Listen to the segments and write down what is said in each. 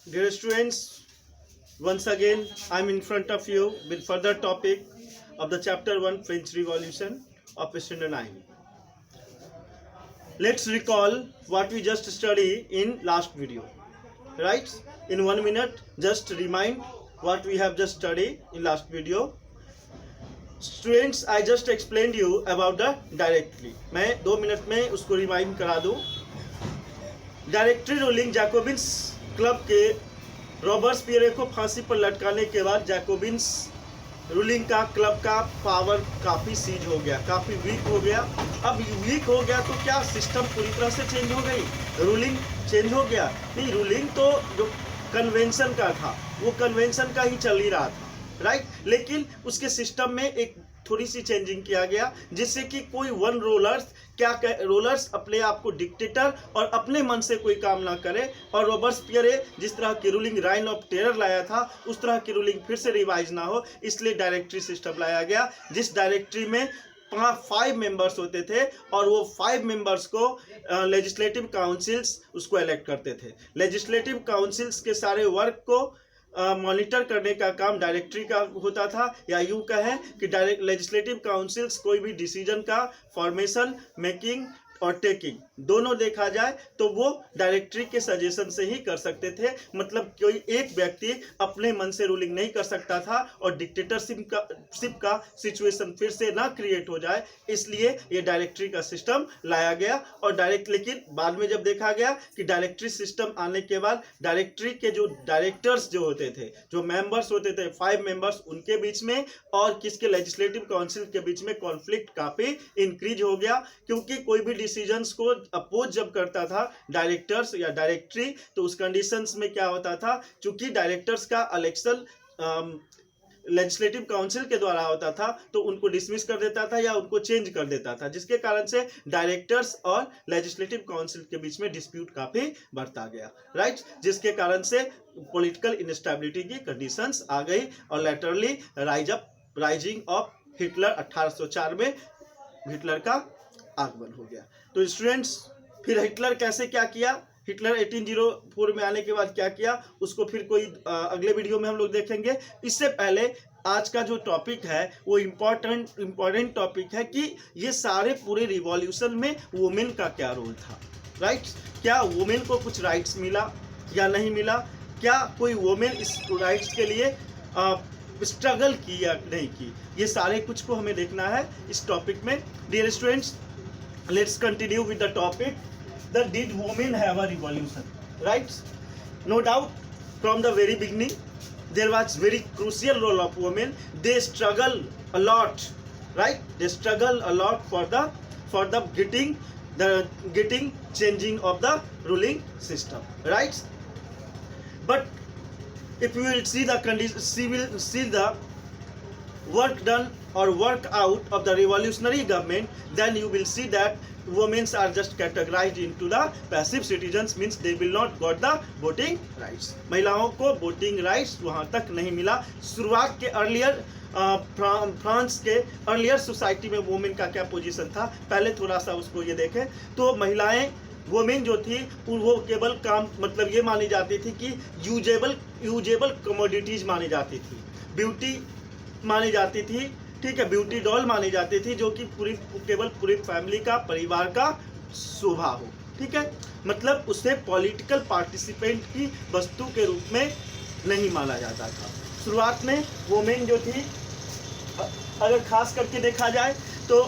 Dear students, once again I am in front of you with further topic of the chapter 1 French Revolution of standard 9. Let's recall what we just studied in last video. Right? In 1 minute, just remind what we have just studied in last video. Students, I just explained you about the directory. मैं 2 minute में उसको remind करा दूं. Directory ruling Jacobins club के Robespierre को फांसी पर लटकाने के बाद जैकोबिन्स रूलिंग का क्लब का पावर काफ़ी सीज हो गया, काफ़ी वीक हो गया. अब वीक हो गया तो क्या सिस्टम पूरी तरह से चेंज हो गई, रूलिंग चेंज हो गया? नहीं, रूलिंग तो जो कन्वेंशन का था वो कन्वेंशन का ही चल ही रहा था, राइट. लेकिन उसके सिस्टम में एक थोड़ी सी चेंजिंग किया गया जिससे कि कोई वन रोलर्स अपने आप को डिक्टेटर और अपने मन से कोई काम ना करे. और रॉबर्सपियर जिस तरह की रूलिंग राइन ऑफ टेरर लाया था उस तरह की रूलिंग फिर से रिवाइज ना हो, इसलिए डायरेक्टरी सिस्टम लाया गया, जिस डायरेक्टरी में 5 मेंबर्स होते थे और वो 5 मेंबर्स को लेजिस्लेटिव काउंसिल्स उसको इलेक्ट करते थे. लेजिस्लेटिव काउंसिल्स के सारे वर्क को मॉनिटर करने का काम डायरेक्टरी का होता था, या यूँ कहें कि लेजिस्लेटिव काउंसिल्स कोई भी डिसीजन का फॉर्मेशन, मेकिंग और टेकिंग दोनों देखा जाए तो वो डायरेक्टरी के सजेशन से ही कर सकते थे. मतलब कोई एक व्यक्ति अपने मन से रूलिंग नहीं कर सकता था और डिक्टेटरशिप का सिचुएशन फिर से ना क्रिएट हो जाए, इसलिए ये डायरेक्टरी का सिस्टम लाया गया. और लेकिन बाद में जब देखा गया कि डायरेक्टरी सिस्टम आने के बाद डायरेक्टरी के जो डायरेक्टर्स जो होते थे, जो मेंबर्स होते थे 5 मेंबर्स, उनके बीच में और किसके लेजिस्लेटिव काउंसिल के बीच में कॉन्फ्लिक्ट काफ़ी इंक्रीज हो गया. क्योंकि कोई भी डिसीजंस को अपोज जब करता था डायरेक्टर्स या डायरेक्टरी, तो उस कंडीशंस में क्या होता था, चूंकि डायरेक्टर्स का इलेक्शन लेजिस्लेटिव काउंसिल के द्वारा होता था तो उनको डिसमिस कर देता था या उनको चेंज कर देता था, जिसके कारण से डायरेक्टर्स और लेजिस्लेटिव काउंसिल के बीच में डिस्प्यूट काफ़ी बढ़ता गया, राइट. जिसके कारण से पॉलिटिकल इनस्टेबिलिटी की कंडीशंस आ गई और लेटरली राइजिंग ऑफ हिटलर 1804 में हिटलर का आगमन हो गया. तो स्टूडेंट्स, फिर हिटलर कैसे क्या किया, हिटलर 1804 में आने के बाद क्या किया, उसको फिर कोई अगले वीडियो में हम लोग देखेंगे. इससे पहले आज का जो टॉपिक है वो इम्पोर्टेंट टॉपिक है कि ये सारे पूरे रिवॉल्यूशन में वुमेन का क्या रोल था, राइट. क्या वुमेन को कुछ राइट्स मिला या नहीं मिला, क्या कोई वुमेन इस राइट्स के लिए स्ट्रगल की या नहीं की, ये सारे कुछ को हमें देखना है इस टॉपिक में. Dear students, let's continue with the topic that did women have a revolution, right? No doubt from the very beginning there was very crucial role of women. They struggle a lot, right? They struggle a lot for the getting changing of the ruling system, right? But if you will see the condition, see the work done or work out of the revolutionary government, then you will see that women are just categorized into the passive citizens, means they will not got the voting rights. महिलाओं को voting rights वहाँ तक नहीं मिला. शुरुआत के earlier France के earlier society में वुमेन का क्या पोजीशन था, पहले थोड़ा सा उसको ये देखें. तो महिलाएं वुमेन जो थी वो केवल काम, मतलब ये मानी जाती थी कि यूजेबल कमोडिटीज मानी जाती थी, ब्यूटी मानी जाती थी, ठीक है, ब्यूटी डॉल मानी जाती थी, जो कि केवल पूरी फैमिली का, परिवार का शोभा हो, ठीक है. मतलब उसे पॉलिटिकल पार्टिसिपेंट की वस्तु के रूप में नहीं माना जाता था. शुरुआत में वुमेन जो थी, अगर खास करके देखा जाए तो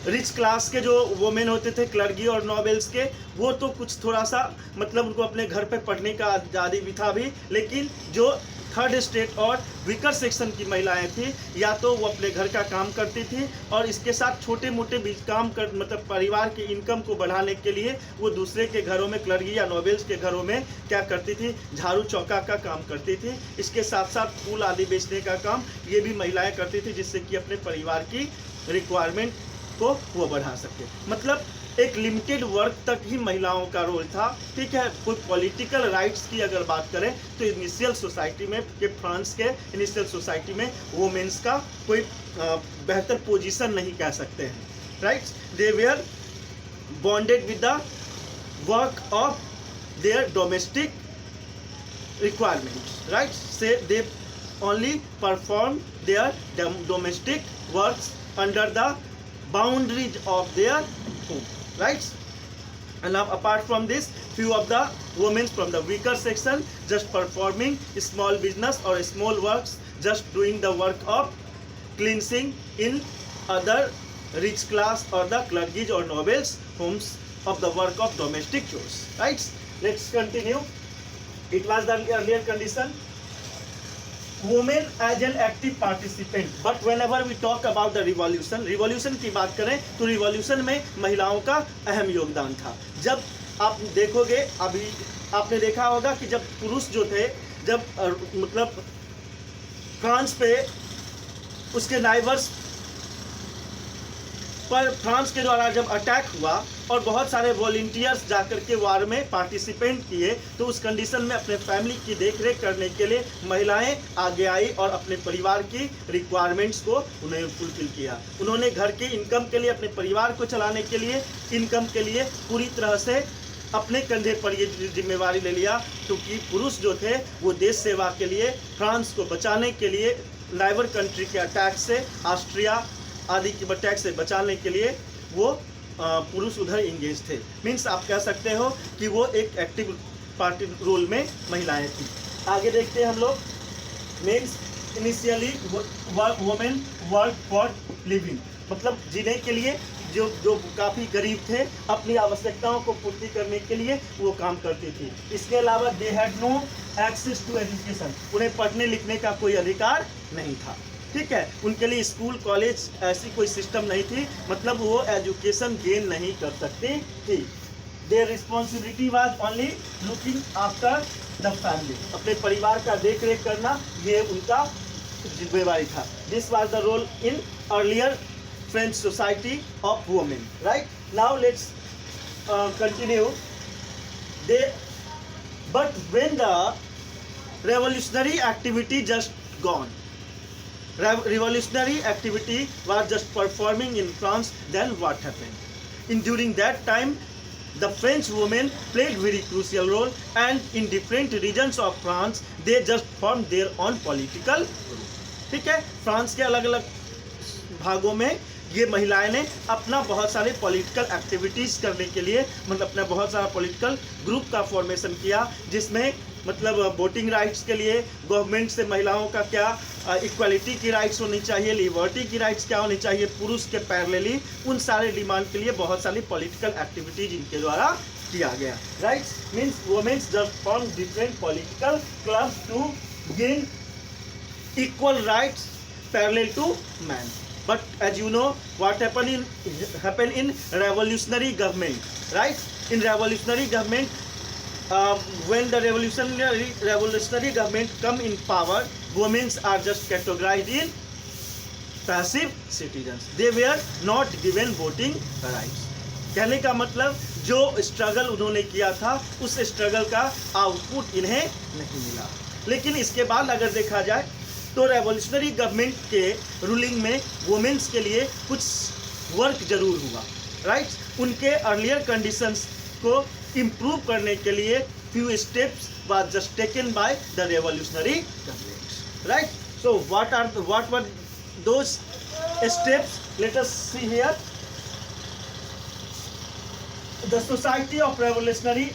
रिच क्लास के जो वुमेन होते थे, क्लर्गी और नॉवेल्स के, वो तो कुछ थोड़ा सा मतलब उनको अपने घर पे पढ़ने का आज़ादी भी था भी. लेकिन जो थर्ड स्टेट और वीकर सेक्शन की महिलाएं थी, या तो वो अपने घर का काम करती थी और इसके साथ छोटे मोटे भी काम कर, मतलब परिवार की इनकम को बढ़ाने के लिए वो दूसरे के घरों में, क्लर्गी या नॉवेल्स के घरों में क्या करती थी, झाड़ू चौका का काम करती थी. इसके साथ साथ फूल आदि बेचने का काम ये भी महिलाएं करती थी, जिससे कि अपने परिवार की रिक्वायरमेंट को वो बढ़ा सके. मतलब एक लिमिटेड वर्क तक ही महिलाओं का रोल था, ठीक है. कोई पॉलिटिकल राइट्स की अगर बात करें तो इनिशियल सोसाइटी में, कि फ्रांस के इनिशियल सोसाइटी में वुमेन्स का कोई बेहतर पोजीशन नहीं कह सकते हैं, right. They were bonded with the work of their domestic requirements, right? Say they only perform their domestic works under the boundaries of their home, right? And now apart from this, few of the women from the weaker section just performing small business or small works, just doing the work of cleansing in other rich class or the clergies or nobles homes of the work of domestic chores, right? Let's continue. It was the earlier condition. Women as an active participant, but whenever we talk about the revolution की बात करें तो revolution में महिलाओं का अहम योगदान था. जब आप देखोगे, अभी आपने देखा होगा कि जब पुरुष जो थे, जब मतलब फ्रांस पे उसके नाइबर्स पर फ्रांस के द्वारा जब अटैक हुआ और बहुत सारे वॉलंटियर्स जाकर के वार में पार्टिसिपेंट किए, तो उस कंडीशन में अपने फैमिली की देखरेख करने के लिए महिलाएं आगे आई और अपने परिवार की रिक्वायरमेंट्स को उन्हें फुलफिल किया. उन्होंने घर की इनकम के लिए, अपने परिवार को चलाने के लिए, इनकम के लिए पूरी तरह से अपने कंधे पर ये जिम्मेवारी ले लिया, क्योंकि पुरुष जो थे वो देश सेवा के लिए, फ्रांस को बचाने के लिए, नाइबर कंट्री के अटैक से, ऑस्ट्रिया आदि की अटैक से बचाने के लिए वो पुरुष उधर इंगेज थे. मीन्स आप कह सकते हो कि वो एक एक्टिव पार्टी रोल में महिलाएं थी. आगे देखते हैं हम लोग. Means initially women work for living, मतलब जीने के लिए जो काफ़ी गरीब थे, अपनी आवश्यकताओं को पूर्ति करने के लिए वो काम करती थी. इसके अलावा they had no access to education, उन्हें पढ़ने लिखने का कोई अधिकार नहीं था. ठीक है, उनके लिए स्कूल कॉलेज ऐसी कोई सिस्टम नहीं थी, मतलब वो एजुकेशन गेन नहीं कर सकती थी. Their responsibility was only looking after the family, अपने परिवार का देख रेख करना ये उनका जिम्मेवारी था. This was the role in earlier French society of women, right? Now let's continue. But when the revolutionary activity just gone, revolutionary activity was just performing in France, then what happened? During that time, the French women played very crucial role, and in different regions of France, they just formed their own political group. ठीक है, France के अलग अलग भागों में ये महिलाएं ने अपना बहुत सारे पॉलिटिकल एक्टिविटीज़ करने के लिए, मतलब अपना बहुत सारा पॉलिटिकल ग्रुप का फॉर्मेशन किया, जिसमें मतलब वोटिंग राइट्स के लिए गवर्नमेंट से महिलाओं का क्या इक्वालिटी की राइट्स होनी चाहिए, लिबर्टी की राइट्स क्या होनी चाहिए, पुरुष के पैरेलली, उन सारे डिमांड के लिए बहुत सारी पॉलिटिकल एक्टिविटीज इनके द्वारा किया गया. Rights means womens just form different political clubs to gain equal rights parallel to man. But as you know, what happened in revolutionary government, right? In revolutionary government, when the revolutionary government come in power, women are just categorized in passive citizens. They were not given voting rights. कहने का मतलब जो struggle उन्होंने किया था, उस struggle का output इन्हें नहीं मिला. लेकिन इसके बाद अगर देखा जाए तो रेवोल्यूशनरी गवर्नमेंट के रूलिंग में वुमेन्स के लिए कुछ वर्क जरूर हुआ. राइट, उनके अर्लियर कंडीशंस को इम्प्रूव करने के लिए few steps was just taken by the revolutionary government. Right, so what were those steps? Let us see here. The society of revolutionary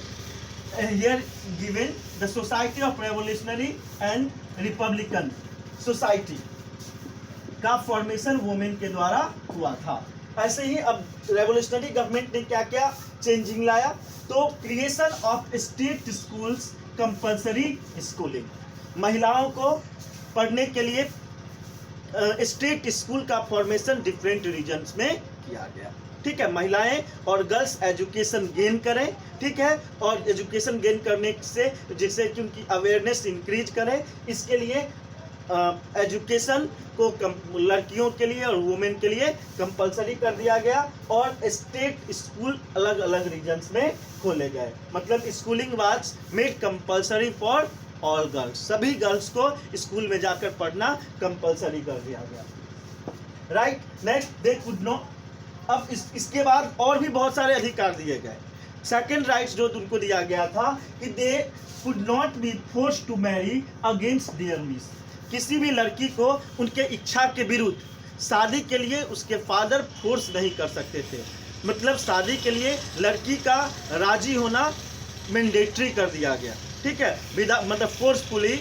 here given, the society of revolutionary and republican society का formation women के द्वारा हुआ था. ऐसे ही अब revolutionary government ने क्या क्या चेंजिंग लाया? तो creation of state schools, compulsory schooling, महिलाओं को पढ़ने के लिए स्टेट स्कूल का फॉर्मेशन डिफरेंट रीजन्स में किया गया. ठीक है, महिलाएं और गर्ल्स एजुकेशन गेन करें. ठीक है, और एजुकेशन गेन करने से जिससे कि उनकी अवेयरनेस इंक्रीज करें, इसके लिए एजुकेशन को लड़कियों के लिए और वुमेन के लिए कंपलसरी कर दिया गया और स्टेट स्कूल अलग अलग रीजन्स में खोले गए. मतलब schooling was made compulsory for all girls, सभी गर्ल्स को स्कूल में जाकर पढ़ना कंपलसरी कर दिया गया. Right, next they could know. अब इसके बाद और भी बहुत सारे अधिकार दिए गए. सेकेंड राइट्स जो उनको दिया गया था कि they could not be force to marry against their wish, किसी भी लड़की को उनके इच्छा के विरुद्ध शादी के लिए उसके फादर फोर्स नहीं कर सकते थे। मतलब शादी के लिए लड़की का राजी होना मैंडेटरी कर दिया गया, ठीक है, विदा मतलब फोर्सफुली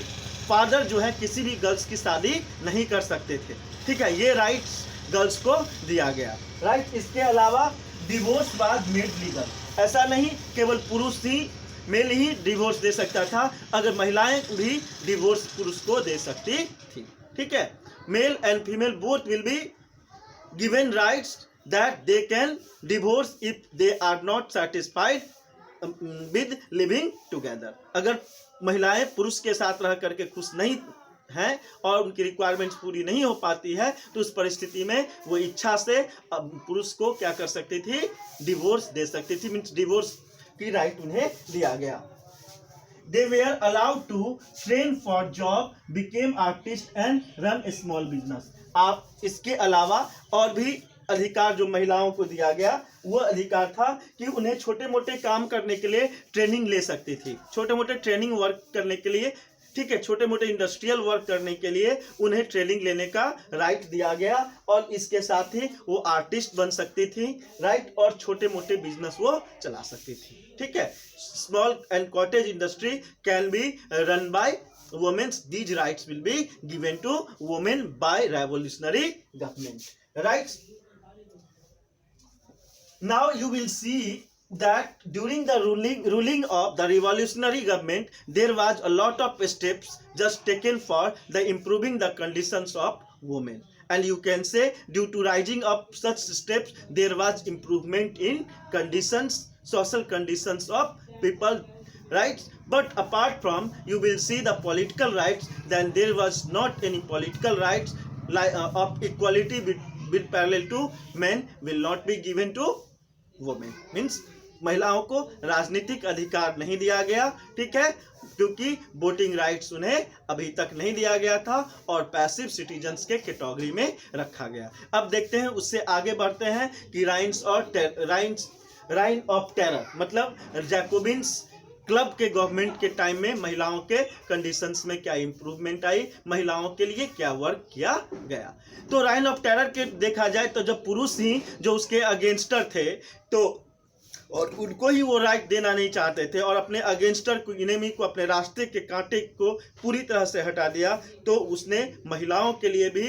फादर जो है किसी भी गर्ल्स की शादी नहीं कर सकते थे, ठीक है, ये राइट्स गर्ल्स को दिया गया, राइट। इसके अलावा डिवोर्स वाज मेड लीगल, ऐसा नहीं केवल पुरुष ही मेल ही डिवोर्स दे सकता था, अगर महिलाएं भी डिवोर्स पुरुष को दे सकती थी, ठीक है। Male and female both will be given rights that they can divorce if they are not satisfied with living together, अगर महिलाएं पुरुष के साथ रह करके खुश नहीं हैं और उनकी रिक्वायरमेंट्स पूरी नहीं हो पाती है तो उस परिस्थिति में वो इच्छा से पुरुष को क्या कर सकती थी, डिवोर्स दे सकती थी, मीन्स डिवोर्स की राइट उन्हें दिया गया। They were allowed to train for job, became artist and run a small business. आप इसके अलावा और भी अधिकार जो महिलाओं को दिया गया वो अधिकार था कि उन्हें छोटे मोटे काम करने के लिए ट्रेनिंग ले सकती थी, छोटे मोटे ट्रेनिंग वर्क करने के लिए, ठीक है, छोटे मोटे इंडस्ट्रियल वर्क करने के लिए उन्हें ट्रेनिंग लेने का राइट दिया गया और इसके साथ ही वो आर्टिस्ट बन सकती थी, राइट, और छोटे मोटे बिजनेस वो चला सकती थी, ठीक है। Small and cottage industry can be run by womens, these rights will be given to women by revolutionary government, rights. Now you will see that during the ruling of the revolutionary government there was a lot of steps just taken for the improving the conditions of women, and you can say due to rising up such steps there was improvement in conditions, social conditions of people, right. But apart from you will see the political rights, then there was not any political rights of equality with parallel to men will not be given to women, means महिलाओं को राजनीतिक अधिकार नहीं दिया गया, ठीक है, क्योंकि वोटिंग राइट्स उन्हें अभी तक नहीं दिया गया था और पैसिव सिटीजन्स के कैटेगरी में रखा गया। अब देखते हैं, उससे आगे बढ़ते हैं कि राइन ऑफ टेरर मतलब जैकोबिन्स क्लब के गवर्नमेंट के टाइम में महिलाओं के कंडीशंस में क्या इंप्रूवमेंट आई, महिलाओं के लिए क्या वर्क किया गया। तो राइन ऑफ टेरर के देखा जाए तो जब पुरुष ही जो उसके अगेंस्टर थे तो और उनको ही वो राइट देना नहीं चाहते थे और अपने अगेंस्टर को, इनेमी को, अपने रास्ते के कांटे को पूरी तरह से हटा दिया, तो उसने महिलाओं के लिए भी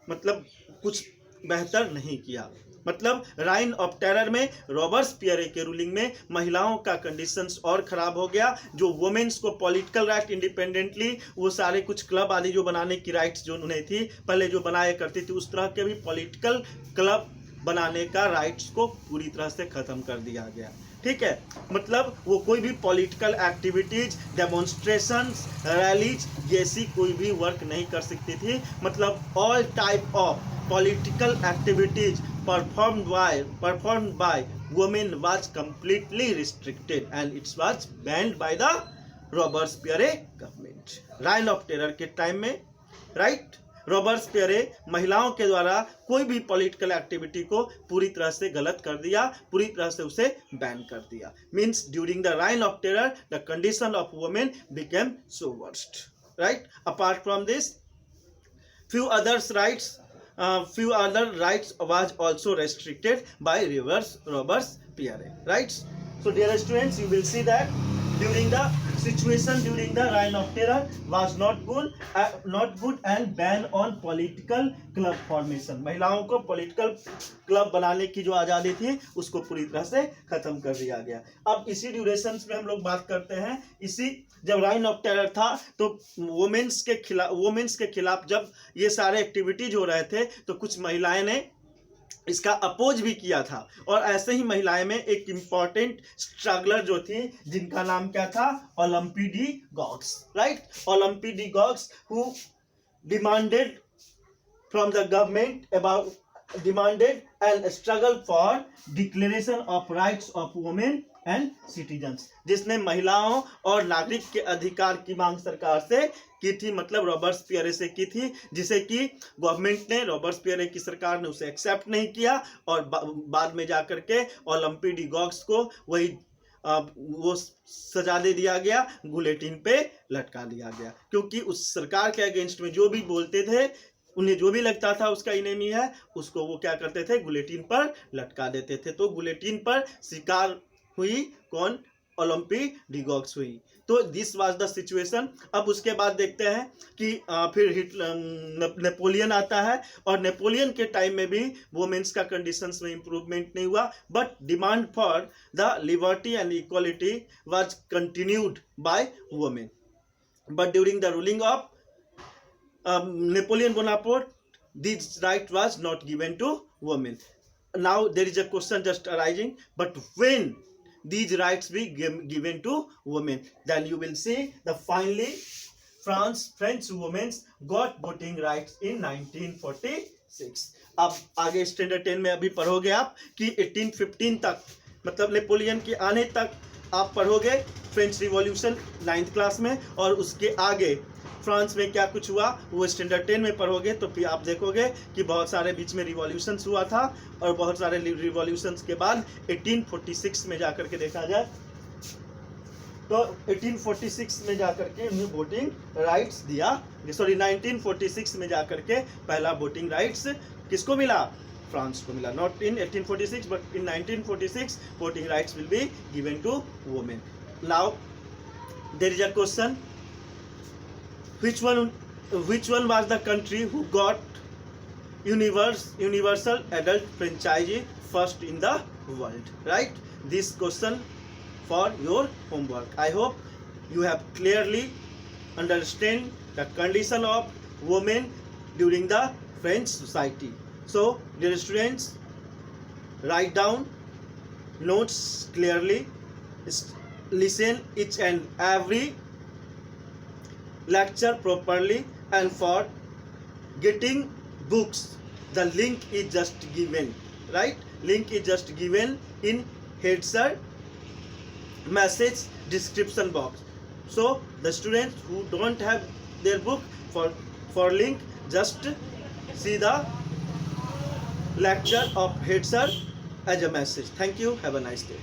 मतलब कुछ बेहतर नहीं किया। मतलब राइन ऑफ टेरर में रॉबर्सपियर के रूलिंग में महिलाओं का कंडीशंस और ख़राब हो गया। जो वुमेन्स को पॉलिटिकल राइट इंडिपेंडेंटली वो सारे कुछ क्लब आदि जो बनाने की राइट्स जो उन्हें थी पहले जो बनाया करती थी, उस तरह के भी पॉलिटिकल क्लब बनाने का राइट्स को पूरी तरह से ख़त्म कर दिया गया, ठीक है। मतलब वो कोई भी पॉलिटिकल एक्टिविटीज, डेमोन्स्ट्रेशंस, रैलीज जैसी कोई भी वर्क नहीं कर सकती थी। मतलब all type of political activities performed by women was completely restricted and it was banned by the Robespierre government. Reign of terror के टाइम में, राइट, रॉबर्सपियर महिलाओं के द्वारा कोई भी पॉलिटिकल एक्टिविटी को पूरी तरह से गलत कर दिया, पूरी तरह से उसे बैन कर दिया। Means during the Ryan of terror the condition of women became so worst, right. Apart from this few other rights was also restricted by Robespierre, right? So dear students, you will see that during the situation during the reign of terror was not good and ban on political club formation। महिलाओं को political club बनाने की जो आज़ादी थी उसको पूरी तरह से खत्म कर दिया गया। अब इसी ड्यूरेशन में हम लोग बात करते हैं, इसी जब राइन ऑफ टेरर था तो वुमेन्स के खिलाफ जब ये सारे एक्टिविटीज हो रहे थे तो कुछ महिलाएं ने इसका अपोज भी किया था। और ऐसे ही महिलाएं में एक इम्पॉर्टेंट स्ट्रगलर जो थी जिनका नाम क्या था, Olympe de Gouges, right. Olympe de Gouges who demanded from the government demanded and struggled for declaration of rights of women and citizens, जिसने महिलाओं और नागरिक के अधिकार की मांग सरकार से की थी, मतलब रॉबर्सपियर से की थी, जिसे कि गवर्नमेंट ने, रॉबर्सपियर की सरकार ने उसे एक्सेप्ट नहीं किया और बाद में जाकर के ओलंपी डी गॉग्स को वही वो सजा दे दिया गया, बुलेटिन पे लटका दिया गया, क्योंकि उस सरकार के अगेंस्ट में जो भी बोलते थे, उन्हें जो भी लगता था उसका इनेमी है, उसको वो क्या करते थे, बुलेटिन पर लटका देते थे। तो बुलेटिन पर शिकार हुई कौन, ओलंपी डिगॉक्स हुई। तो दिस वाज द सिचुएशन। अब उसके बाद देखते हैं कि फिर नेपोलियन आता है, और नेपोलियन के टाइम में भी वुमेन्स का कंडीशंस में इम्प्रूवमेंट नहीं हुआ, but demand for the liberty and equality was continued by women. But during the ruling of Napoleon Bonaparte, this right was not given to women. Now there is a question just arising, but when these rights be given to women, then you will see the finally French women got voting rights in 1946. अब आगे standard 10 में अभी पढ़ोगे आप कि 1815 तक, मतलब Napoleon के आने तक आप पढ़ोगे फ्रेंच रिवॉल्यूशन 9th क्लास में, और उसके आगे फ्रांस में क्या कुछ हुआ वो स्टैंडर्ड 10 में पढ़ोगे। तो फिर आप देखोगे कि बहुत सारे बीच में रिवॉल्यूशंस हुआ था, और बहुत सारे रिवॉल्यूशंस के बाद 1846 में जाकर के देखा जाए तो 1846 में जाकर के उन्हें वोटिंग राइट्स दिया, सॉरी 1946 में जाकर के पहला वोटिंग राइट्स किसको मिला, फ्रांस को मिला। Not in 1846 but in 1946 voting rights will be given to women. Now there is a question, which one was the country who got universal adult franchise first in the world, right? This question for your homework. I hope you have clearly understand the condition of women during the French society. So dear students, write down notes clearly, listen each and every lecture properly, and for getting books the link is just given, right? Link is just given in header message description box. So the students who don't have their book, for link just see the lecture of header as a message. Thank you, have a nice day.